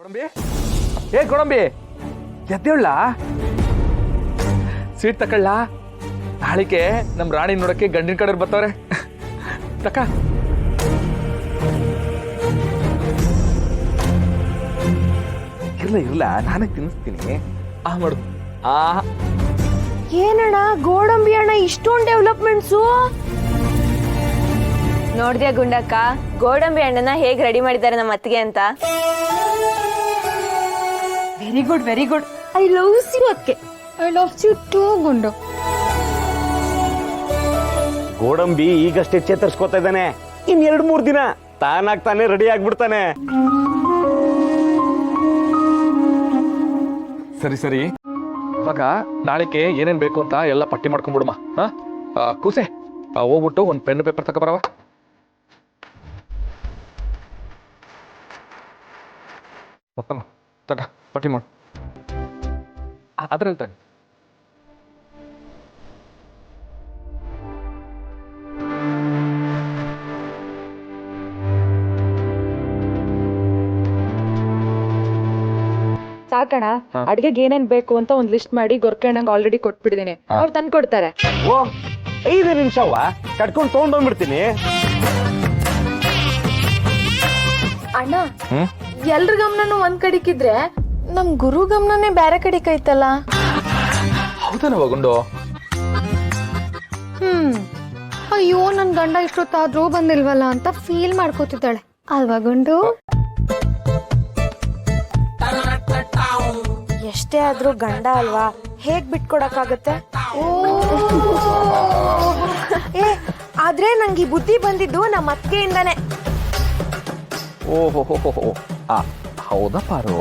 ಗೋಡಂಬಿ ಏ ಗೋಡಂಬಿ ಎದ್ದೇಳ ಸೀಟ್ ತಕೊಳ್ಳ ನಾಳಿಕೆ ನಮ್ ರಾಣಿ ನೋಡಕ್ಕೆ ಗಂಡಿನ ಕಡೆ ಬರ್ತಾವ್ರೆ ತಕ ಇರ್ಲ ನಾನೇ ತಿನ್ನಿಸ್ತೀನಿ ಆ ಮಾಡು ಆ ಏನಣ್ಣ ಗೋಡಂಬಿ ಅಣ್ಣ ಇಷ್ಟೊಂದು ಡೆವಲಪ್ಮೆಂಟ್ಸು ನೋಡ್ದ್ಯಾ ಗುಂಡಕ್ಕ ಗೋಡಂಬಿ ಹಣ್ಣನ್ನ ಹೇಗ್ ರೆಡಿ ಮಾಡಿದ್ದಾರೆ ನಮ್ಮ ಅತ್ತಿಗೆ ಅಂತ. Very good I loves you ಅಕ್ಕೆ ಐ ಲವ್ಸ್ ಯು ಟೂ ಗುಂಡು. ಗೋಡಂಬಿ ಈಗಷ್ಟೇ ಚೇತರಿಸ್ಕೋತಾ ಇದ್ದಾನೆ, ಇನ್ 2-3 ದಿನ ತಾನಾಗ್ತಾನೆ ರೆಡಿ ಆಗ್ಬಿಡ್ತಾನೆ. ಸರಿ ಇವಾಗ ನಾಳೆಗೆ ಏನೇನ್ ಬೇಕು ಅಂತ ಎಲ್ಲ ಪಟ್ಟಿ ಮಾಡ್ಕೊಂಡ್ಬಿಡಮ್ಮ. ಕೂಸೆ ಹೋಗ್ಬಿಟ್ಟು ಒಂದು ಪೆನ್ ಪೇಪರ್ ತಗೊಬರವ. ತಗ ಪಟ್ಟಿ ಮಾಡು ಅದ್ರಲ್ಲಿ ತಗ. ಸಾಕಣ ಅಡ್ಗೆಗೆ ಏನೇನ್ ಬೇಕು ಅಂತ ಒಂದ್ ಲಿಸ್ಟ್ ಮಾಡಿ ಗೊರ್ಕಣ್ಣಂಗ್ ಆಲ್ರೆಡಿ ಕೊಟ್ಬಿಟ್ಟಿದ್ದೀನಿ, ಅವ್ರು ತಂದು ಕೊಡ್ತಾರೆ. ಓ 5 ನಿಮಿಷವ ಕಟ್ಕೊಂಡು ತಗೊಂಡೋಗ್ಬಿಡ್ತೀನಿ. ಅಣ್ಣ ಎಲ್ರ ಗಮನನು ಒಂದ್ ಕಡೆಗಿದ್ರೆ ನಮ್ ಗುರು ಗಮನನೇ ಬೇರೆ ಕಡೆ ಕೈತಲ್ಲ. ಹೌದನವ ಗುಂಡು? ಅಯ್ಯೋ ನನ್ ಗಂಡ ಇಷ್ಟೊತ್ತಾದ್ರೂ ಬಂದಿಲ್ವಲ್ಲ ಅಂತ ಫೀಲ್ ಮಾಡ್ಕೋತಿದ್ದಾಳೆ ಅಲ್ವಾ ಗುಂಡು? ಎಷ್ಟೇ ಆದ್ರೂ ಗಂಡ ಅಲ್ವಾ, ಹೇಗ್ ಬಿಟ್ಕೊಡಕ್ಕಾಗತ್ತೆ? ಆದ್ರೆ ನಂಗೆ ಈ ಬುದ್ಧಿ ಬಂದಿದ್ದು ನಮ್ಮ ಅತ್ತಿಗೆಯಿಂದಾನೆ. ಓಹೋ ಹೌದಾ ಪಾರು?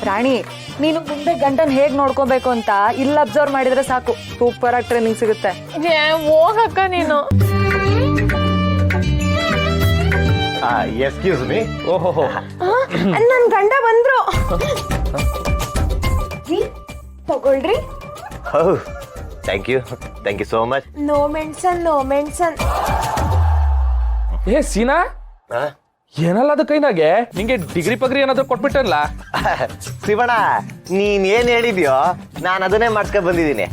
ರಾಣಿ, ನೀನು ಮುಂದೆ ಗಂಡನ್ ಹೇಗ್ ನೋಡ್ಕೋಬೇಕು ಅಂತ ಇಲ್ಲಿ ಅಬ್ಸರ್ವ್ ಮಾಡಿದ್ರೆ ಸಾಕು, ಸೂಪರ್ ಆಗಿ ಟ್ರೈನಿಂಗ್ ಸಿಗುತ್ತೆ. ಹೋಗಕ್ಕ ನೀನು. Excuse me. ಓಹೋ ನನ್ ಗಂಡ ಬಂದ್ರು. ತಗೊಳ್ರಿ. Thank you so much. No mention. ಏ ಸೀನಾ, ಏನಲ್ಲ ಅದು ಕೈನಾಗೆ ನಿಂಗೆ ಡಿಗ್ರಿ ಪಗ್ರಿ ಏನಾದ್ರು ಕೊಟ್ಬಿಟ್ಟಲ್ಲ? ಶಿವಣ್ಣ, ನೀನ್ ಏನ್ ಹೇಳಿದ್ಯೋ ನಾನು ಅದನ್ನೇ ಮಾಡ್ಸ್ಕೊಂಡ್ ಬಂದಿದ್ದೀನಿ.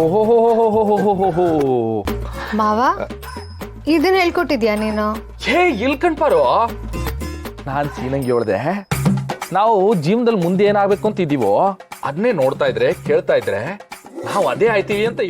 ಓಹೋ ಮಾವ ಇದನ್ನ ಹೇಳ್ಕೊಟ್ಟಿದ್ಯಾ ನೀನು? ಏ ಇಲ್ಕಂಡ್ ಪಾರು, ನಾನ್ ಸೀನಂಗೆ ಹೇಳ್ದೆ ನಾವು ಜೀವನದಲ್ಲಿ ಮುಂದೆ ಏನಾಗ್ಬೇಕು ಅಂತ ಇದೀವೋ ಅದನ್ನೇ ನೋಡ್ತಾ ಇದ್ರೆ ಕೇಳ್ತಾ ಇದ್ರೆ ನಾವು ಅದೇ ಆಯ್ತೀವಿ ಅಂತ